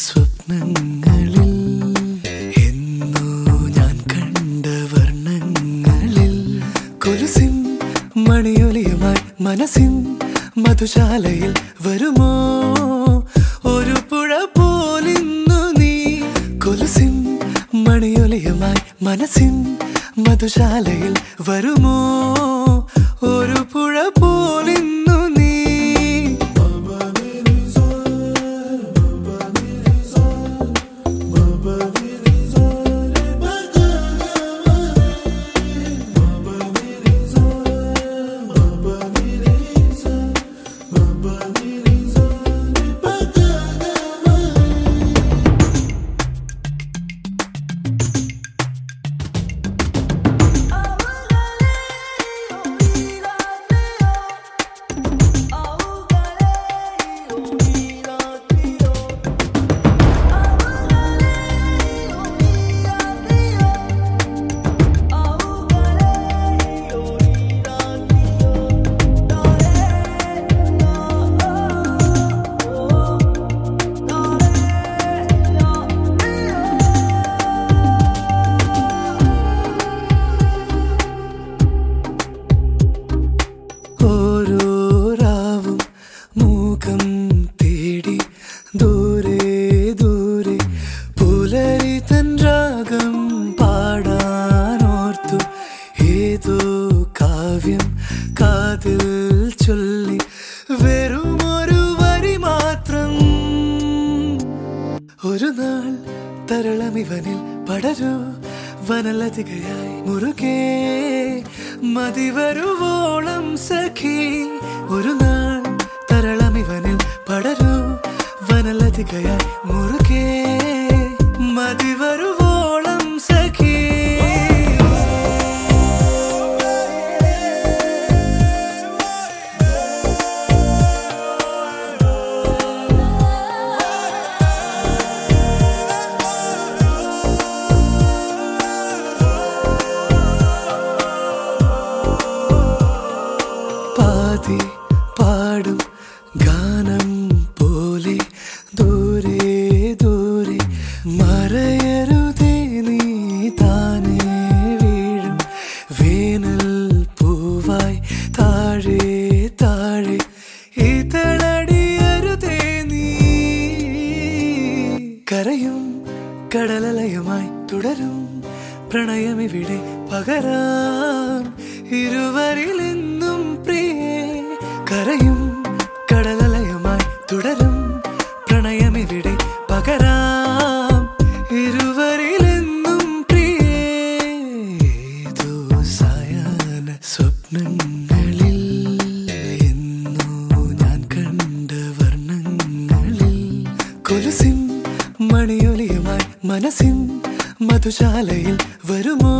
സ്വപ്നങ്ങളിൽ എന്നോ ഞാൻ കണ്ട വർണ്ണങ്ങളിൽ കൊലുസിൻ മണിയൊലിയുമായി മനസ്സിൻ മധുശാലയിൽ വരുമോ ഒരു പുഴ പോലിന്നു നീ കൊലുസിൻ മണിയൊലിയുമായി മനസ്സിൻ മധുശാലയിൽ വരുമോ ഒരു പുഴ പോലിന്നു നീ കാതിൽ ചൊല്ലി വെറുമൊരു വരി മാത്രം ഒരു നാൾ തരളമിവനിൽ പടരൂ വനലതികയായി മുറുകെ മതിവരുവോളം സഖി ഒരു നാൾ തരളമിവനിൽ പടരൂ വനലതികയായി മുറുകെ മതിവരുവോളം സഖി പാടും ഗാനം പോലെ ദൂരെ ദൂരെ മറയരുതേ നീ താനേ വീഴും വേനൽ പൂവായി താഴെ താഴെ ഇതളടിയരുതേ നീ കരയും കടലലയുമായി തുടരും പ്രണയമിവിടെ പകരാം ഇരുവരിലെന്നും പ്രിയേ കരയും കടലലയുമായി തുടരും പ്രണയമിവിടെ പകരാം ഇരുവരിലെന്നും പ്രിയേ ഏതോ സായാഹ്ന സ്വപ്നങ്ങളിൽ എന്നോ ഞാൻ കണ്ട വർണ്ണങ്ങളിൽ കൊലുസിൻ മണിയൊലിയുമായി മനസ്സിൻ മധുശാലയിൽ വരുമോ